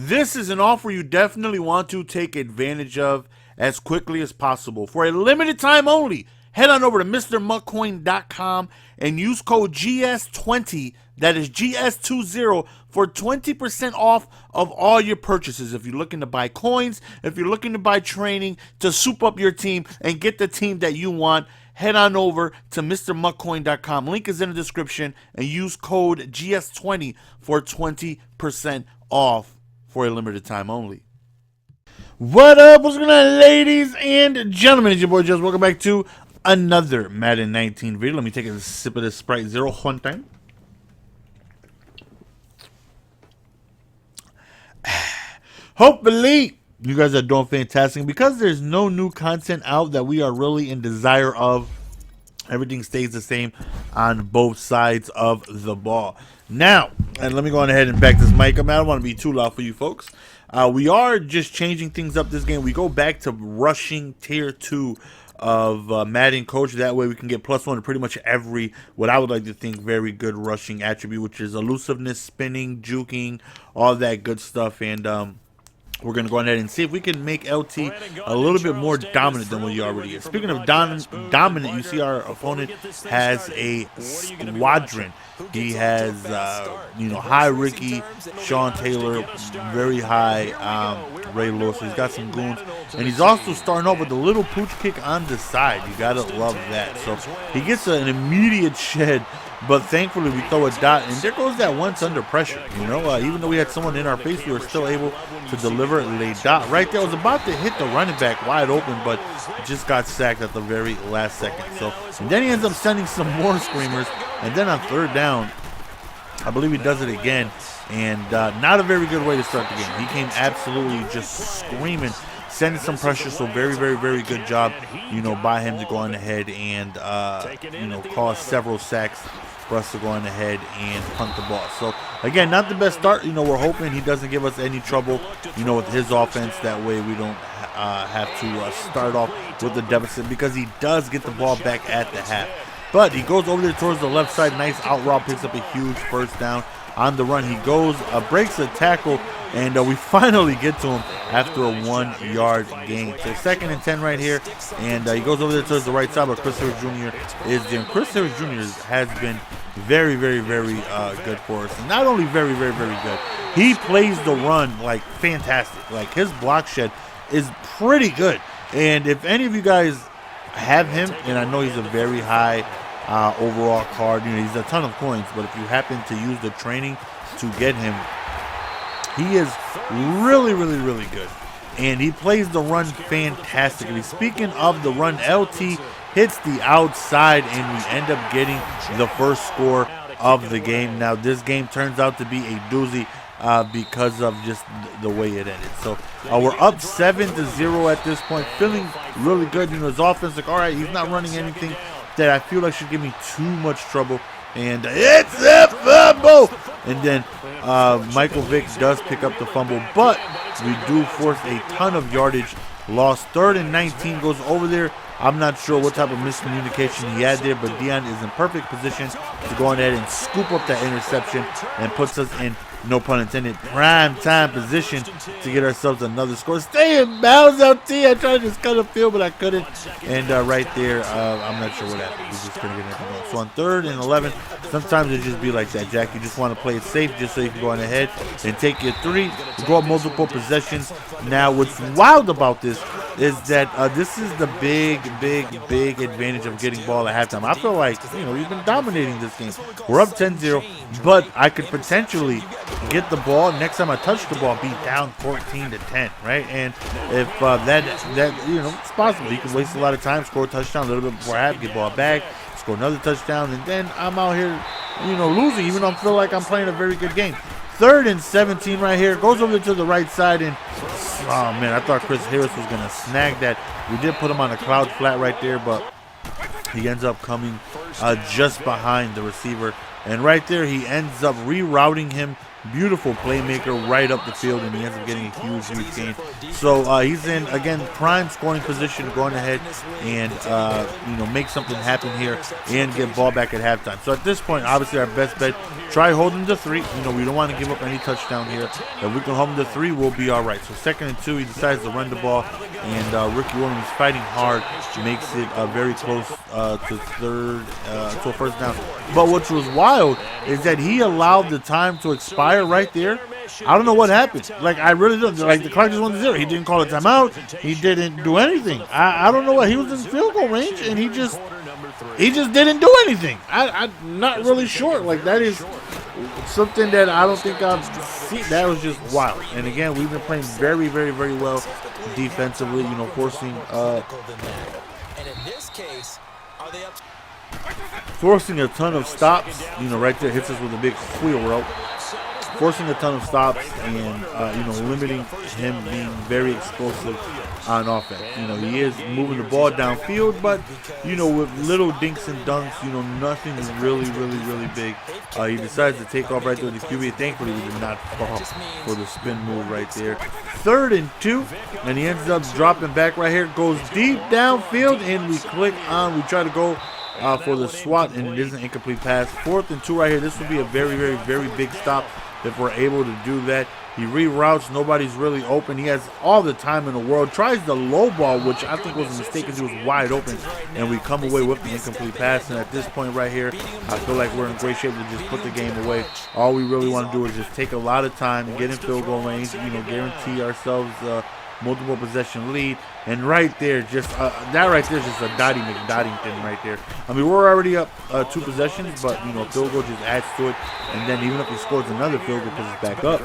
This is an offer you definitely want to take advantage of as quickly as possible. For a limited time only, head on over to MrMutCoin.com and use code GS20, that is GS20, for 20% off of all your purchases. If you're looking to buy coins, if you're looking to buy training to soup up your team and get the team that you want, head on over to MrMutCoin.com. Link is in the description, and use code GS20 for 20% off for a limited time only. What up? What's going on, ladies and gentlemen? It's your boy Just. Welcome back to another Madden 19 video. Let me take a sip of this Sprite Zero one time. Hopefully, you guys are doing fantastic. Because there's no new content out that we are really in desire of, everything stays the same on both sides of the ball. Now, and let me go on ahead and back this mic up. I don't want to be too loud for you folks. We are just changing things up this game. We go back to rushing tier 2 of Madden Coach. That way we can get +1 to pretty much every, what I would like to think, very good rushing attribute, which is elusiveness, spinning, juking, all that good stuff. And we're going to go ahead and see if we can make LT a little bit more dominant than what he already is. Speaking of dominant, you see our opponent has a squadron. He has, high Ricky, Sean Taylor, very high Ray Lewis. He's got some goons. And he's also starting off with a little pooch kick on the side. You got to love that. So he gets an immediate shed. But thankfully, we throw a dot, and there goes that once under pressure. Even though we had someone in our face, we were still able to deliver a dot right there. I was about to hit the running back wide open, but just got sacked at the very last second. So, and then he ends up sending some more screamers, and then on third down, I believe he does it again, and not a very good way to start the game. He came absolutely just screaming, sending some pressure. So very, very, very good job, by him to go on ahead and cause several sacks for us to go on ahead and punt the ball. So again, not the best start. We're hoping he doesn't give us any trouble, with his offense. That way we don't have to start off with the deficit, because he does get the ball back at the half. But he goes over there towards the left side. Nice out route, picks up a huge first down. On the run, he goes, breaks a tackle, and we finally get to him after a 1-yard gain. So 2nd and 10 right here, and he goes over there towards the right side, but Chris Harris Jr. is there. Chris Harris Jr. has been very, very, very good for us. And not only very, very, very good, he plays the run like fantastic. Like, his block shed is pretty good. And if any of you guys have him, and I know he's a very high overall card, he's a ton of coins, but if you happen to use the training to get him, he is really, really, really good. And he plays the run fantastically. Speaking of the run, LT hits the outside, and we end up getting the first score of the game. Now, this game turns out to be a doozy because of just the way it ended. So we're up 7-0 at this point, feeling really good. His offense, like, all right, he's not running anything that I feel like should give me too much trouble. And it's a fumble. And then Michael Vick does pick up the fumble, but we do force a ton of yardage lost. 3rd and 19 goes over there. I'm not sure what type of miscommunication he had there, but Dion is in perfect position to go ahead and scoop up that interception and puts us in, no pun intended, prime time position to get ourselves another score. Stay in bounds, LT. I tried to just cut a field, but I couldn't. And right there, I'm not sure what happened. We just couldn't get anything going. So on 3rd and 11, sometimes it just be like that, Jack. You just want to play it safe just so you can go on ahead and take your 3. You go up multiple possessions. Now, what's wild about this is that this is the big advantage of getting ball at halftime. I feel like, we've been dominating this game. We're up 10-0, but I could potentially get the ball. Next time I touch the ball, be down 14-10, right? And if it's possible. You can waste a lot of time, score a touchdown a little bit before half, get ball back, score another touchdown, and then I'm out here, losing, even though I feel like I'm playing a very good game. 3rd and 17 right here. Goes over to the right side, and oh man, I thought Chris Harris was going to snag that. We did put him on a cloud flat right there, but he ends up coming just behind the receiver. And right there, he ends up rerouting him Beautiful playmaker right up the field, and he ends up getting a huge gain. So he's in, again, prime scoring position to go on ahead and, make something happen here and get ball back at halftime. So at this point, obviously our best bet, try holding the 3. We don't want to give up any touchdown here. If we can hold him to 3, we'll be all right. So 2nd and 2, he decides to run the ball, and Ricky Williams fighting hard, makes it very close to a first down. But what was wild is that he allowed the time to expire right there. I don't know what happened. Like, I really don't. Like, the clock just went to 0. He didn't call a timeout. He didn't do anything. I don't know what. He was in field goal range, and he just didn't do anything. I'm not really sure. Like, that is something that I don't think I've seen. That was just wild. And again, we've been playing very, very, very well defensively. Forcing a ton of stops. Right there, hits us with a big wheel route. Forcing a ton of stops and, limiting him being very explosive on offense. He is moving the ball downfield, but, with little dinks and dunks, nothing really, really, really big. He decides to take off right there with the QB. Thankfully, we did not fall for the spin move right there. 3rd and 2, and he ends up dropping back right here. Goes deep downfield, and we click on. We try to go for the swat, and it is an incomplete pass. 4th and 2 right here. This would be a very, very, very big stop if we're able to do that. He reroutes. Nobody's really open. He has all the time in the world. Tries the low ball, which I think was a mistake because he was wide open, and we come away with the incomplete pass. And at this point right here, I feel like we're in great shape to just put the game away. All we really want to do is just take a lot of time and get in field goal range, guarantee ourselves multiple possession lead. And right there, that right there is just a Dottie McDottington right there. I mean, we're already up 2 possessions, but field goal just adds to it. And then even if he scores another field goal, because it's back up,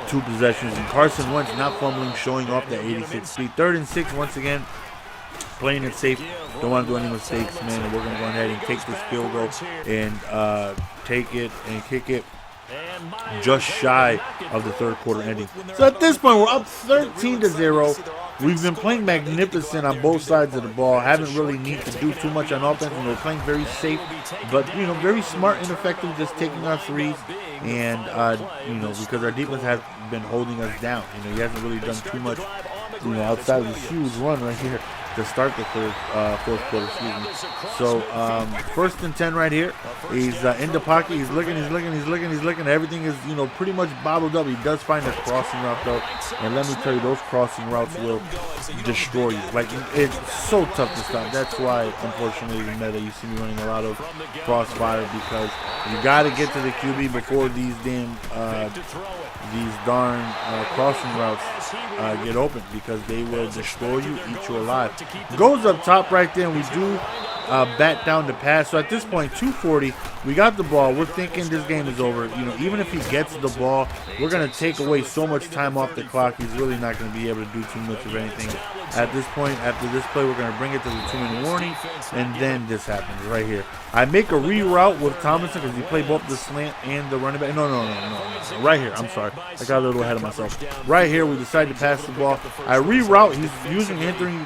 2 possessions. And Carson Wentz not fumbling, showing off that 86 speed. 3rd and 6 once again. Playing it safe. Don't want to do any mistakes, man. And we're going to go ahead and take this field goal and take it and kick it just shy of the 3rd quarter ending. So at this point, we're up 13-0. We've been playing magnificent on both sides of the ball. Haven't really need to do too much on offense, and we're playing very safe, but very smart and effective, just taking our 3s. And because our defense has been holding us down. He hasn't really done too much, outside of this huge run right here to start the 4th quarter, So 1st and 10 right here. He's in the pocket. He's looking. Everything is, pretty much bottled up. He does find a crossing route though, and let me tell you, those crossing routes will destroy you. Like, it's so tough to stop. That's why, unfortunately, in meta, you see me running a lot of crossfire, because you got to get to the QB before these darn crossing routes get open, because they will destroy you, eat you alive. Goes up top right there, and we do bat down the pass. So at this point, 2:40, we got the ball. We're thinking this game is over. Even if he gets the ball, we're going to take away so much time off the clock. He's really not going to be able to do too much of anything. At this point, after this play, we're going to bring it to the 2-minute warning, and then this happens right here. I make a reroute with Tomlinson because he played both the slant and the running back. No. Right here. I'm sorry. I got a little ahead of myself. Right here, we decided to pass the ball. I reroute. He's using Anthony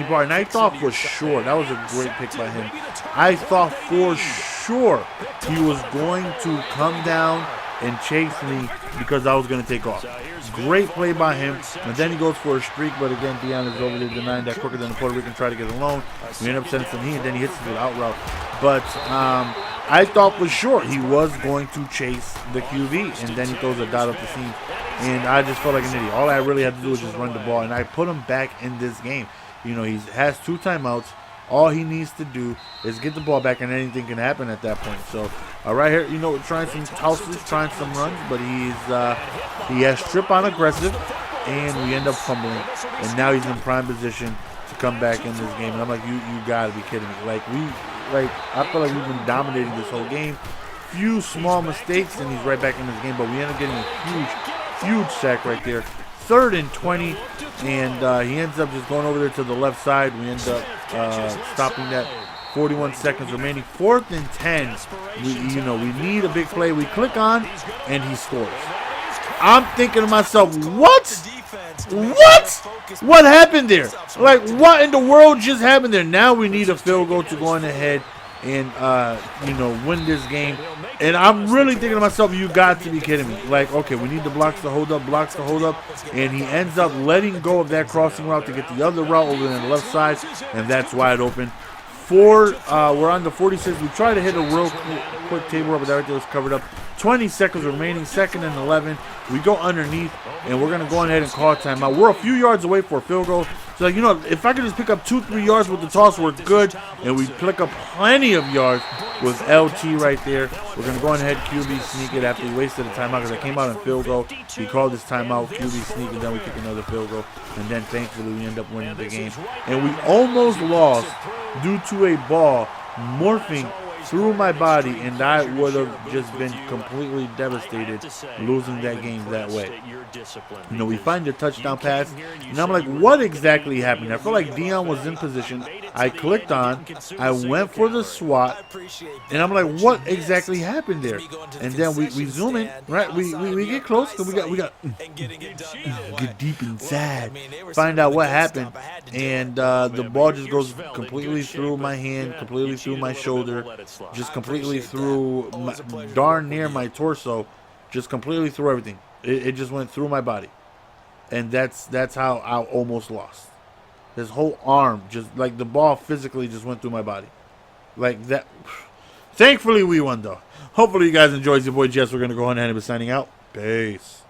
Barr, and I thought for sure, that was a great pick by him. I thought for sure he was going to come down and chase me because I was going to take off. Great play by him, and then he goes for a streak, but again, Deion is over there denying that quicker than the Puerto Rican try to get alone. We end up sending some heat, and then he hits it with out route. But I thought for sure he was going to chase the QB, and then he throws a dot up the seam, and I just felt like an idiot. All I really had to do was just run the ball, and I put him back in this game. He has 2 timeouts. All he needs to do is get the ball back, and anything can happen at that point. So, right here, we're trying some tosses, trying some runs, but he has strip on aggressive, and we end up fumbling. And now he's in prime position to come back in this game. And I'm like, you gotta be kidding me. I feel like we've been dominating this whole game. Few small mistakes, and he's right back in this game. But we end up getting a huge sack right there. 3rd and 20, and he ends up just going over there to the left side. We end up stopping that. 41 seconds remaining. 4th and 10. We need a big play. We click on, and he scores. I'm thinking to myself, what? What happened there? Like, what in the world just happened there? Now we need a field goal to go on ahead and win this game. And I'm really thinking to myself, you got to be kidding me. Like, okay, we need the blocks to hold up, and he ends up letting go of that crossing route to get the other route over on the left side, and that's wide open. We're on the 46. We try to hit a real quick table run, but that right there was covered up. 20 seconds remaining, 2nd and 11. We go underneath, and we're going to go ahead and call timeout. We're a few yards away for a field goal. So, if I could just pick up 2-3 yards with the toss, we're good. And we pick up plenty of yards with LT right there. We're going to go ahead and QB sneak it after we wasted a timeout because I came out in field goal. We called this timeout, QB sneak, and then we kick another field goal. And then, thankfully, we end up winning the game. And we almost lost due to a ball morphing through my body, and I would have just been completely devastated losing that game that way. We find a touchdown pass, and I'm like, what exactly happened? I feel like Dion was in position. I clicked on, I went for the swat, and I'm like, what exactly happened there? And then we zoom in, right? We get close, because we got get deep inside, find out what happened, and the ball just goes completely through my hand, completely through my shoulder, just completely through darn near my torso, just completely through everything. It just went through my body, and that's how I almost lost. This whole arm, just like the ball physically just went through my body, like that. Thankfully, we won though. Hopefully, you guys enjoyed. Your boy Jess. We're gonna go on ahead and be signing out. Peace.